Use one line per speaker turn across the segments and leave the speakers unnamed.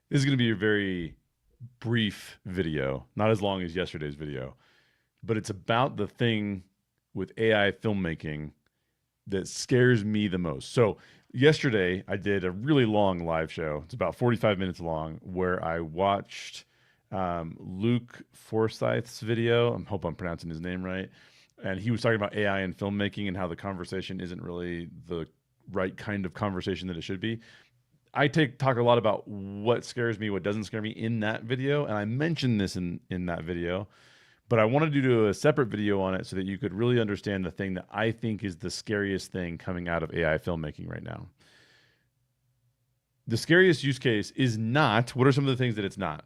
This is going to be a very brief video, not as long as yesterday's video, but it's about the thing with AI filmmaking that scares me the most. So, yesterday I did a really long live show. It's about 45 minutes long where I watched Luke Forsyth's video. I hope I'm pronouncing his name right. And he was talking about AI and filmmaking and how the conversation isn't really the right kind of conversation that it should be. I talk a lot about what scares me, what doesn't scare me in that video, and I mentioned this in that video, but I wanted to do a separate video on it so that you could really understand the thing that I think is the scariest thing coming out of AI filmmaking right now. The scariest use case is not, what are some of the things that it's not?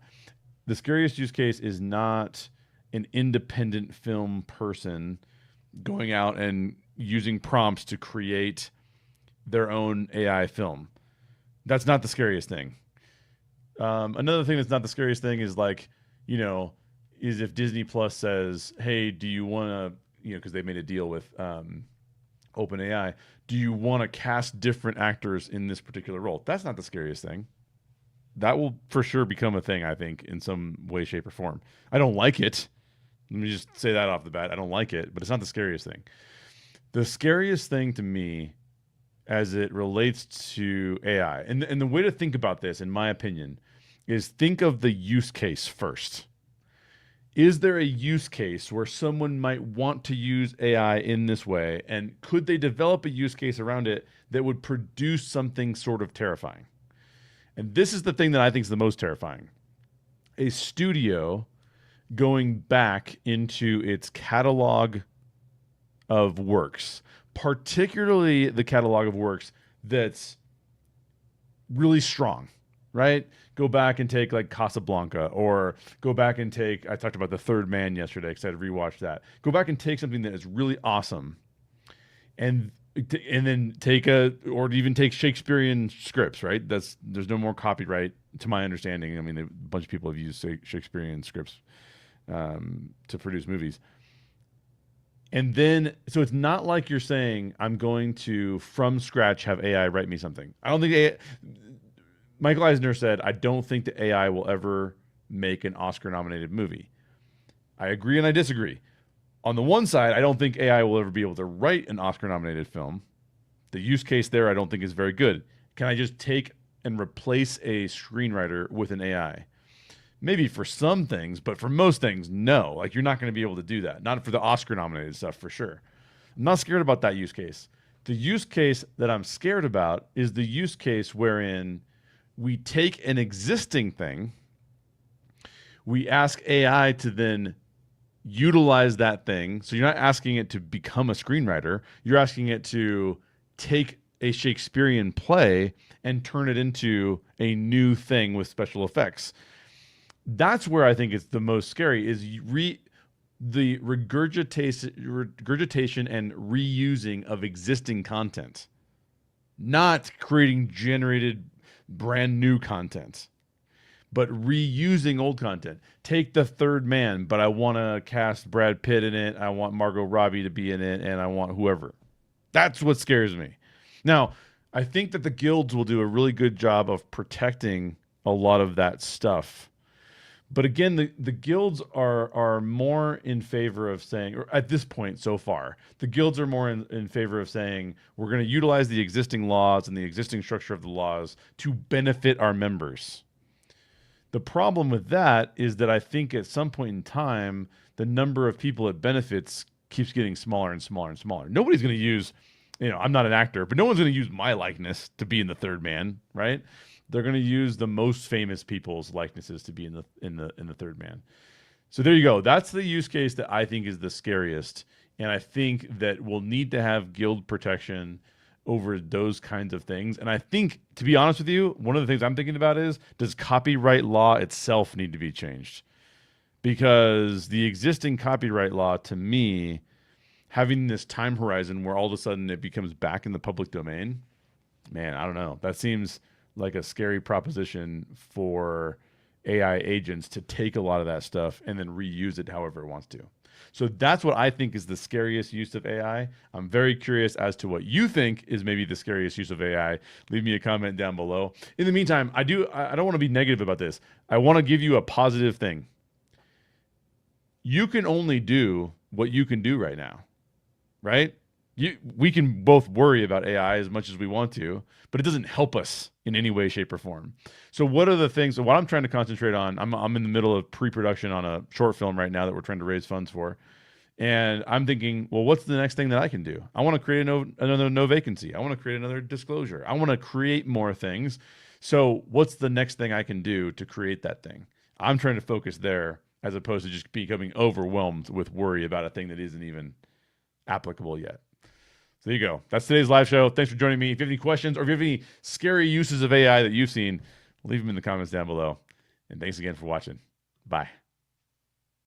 The scariest use case is not an independent film person going out and using prompts to create their own AI film. That's not the scariest thing. Another thing that's not the scariest thing is like, you know, is if Disney Plus says, "Hey, do you want to," because they made a deal with OpenAI, "Do you want to cast different actors in this particular role?" That's not the scariest thing. That will for sure become a thing, I think, in some way, shape, or form. I don't like it. Let me just say that off the bat. I don't like it, but it's not the scariest thing. The scariest thing to me as it relates to AI. And the way to think about this, in my opinion, is think of the use case first. Is there a use case where someone might want to use AI in this way? And could they develop a use case around it that would produce something sort of terrifying? And this is the thing that I think is the most terrifying. A studio going back into its catalog of works, particularly the catalog of works that's really strong, right? Go back and take like Casablanca, or go back and take, I talked about The Third Man yesterday because I had rewatched that. Go back and take something that is really awesome and then take or even take Shakespearean scripts, right? There's no more copyright to my understanding. I mean, a bunch of people have used Shakespearean scripts to produce movies. And then, so it's not like you're saying, I'm going to, from scratch, have AI write me something. I don't think AI, Michael Eisner said, I don't think that AI will ever make an Oscar nominated movie. I agree and I disagree. On the one side, I don't think AI will ever be able to write an Oscar nominated film. The use case there, I don't think is very good. Can I just take and replace a screenwriter with an AI? Maybe for some things, but for most things, no. Like, you're not going to be able to do that. Not for the Oscar nominated stuff, for sure. I'm not scared about that use case. The use case that I'm scared about is the use case wherein we take an existing thing, we ask AI to then utilize that thing. So you're not asking it to become a screenwriter, you're asking it to take a Shakespearean play and turn it into a new thing with special effects. That's where I think it's the most scary is the regurgitation and reusing of existing content, not creating generated brand new content, but reusing old content. Take The Third Man, but I want to cast Brad Pitt in it. I want Margot Robbie to be in it, and I want whoever. That's what scares me. Now, I think that the guilds will do a really good job of protecting a lot of that stuff. But again, the guilds are more in favor of saying, or at this point so far, the guilds are more in favor of saying, we're going to utilize the existing laws and the existing structure of the laws to benefit our members. The problem with that is that I think at some point in time, the number of people it benefits keeps getting smaller and smaller and smaller. Nobody's going to use, I'm not an actor, but no one's going to use my likeness to be in The Third Man, right? They're going to use the most famous people's likenesses to be in the Third Man. So there you go. That's the use case that I think is the scariest, and I think that we'll need to have guild protection over those kinds of things. And I think, to be honest with you, one of the things I'm thinking about is, does copyright law itself need to be changed? Because the existing copyright law, to me, having this time horizon where all of a sudden it becomes back in the public domain, man, I don't know. That seems like a scary proposition for AI agents to take a lot of that stuff and then reuse it however it wants to. So that's what I think is the scariest use of AI. I'm very curious as to what you think is maybe the scariest use of AI. Leave me a comment down below. In the meantime, I don't want to be negative about this. I want to give you a positive thing. You can only do what you can do right now, right? We can both worry about AI as much as we want to, but it doesn't help us in any way, shape, or form. So what are the things? So what I'm trying to concentrate on, I'm in the middle of pre-production on a short film right now that we're trying to raise funds for. And I'm thinking, well, what's the next thing that I can do? I want to create another no vacancy. I want to create another disclosure. I want to create more things. So what's the next thing I can do to create that thing? I'm trying to focus there as opposed to just becoming overwhelmed with worry about a thing that isn't even applicable yet. So there you go. That's today's live show. Thanks for joining me. If you have any questions or if you have any scary uses of AI that you've seen, leave them in the comments down below. And thanks again for watching. Bye.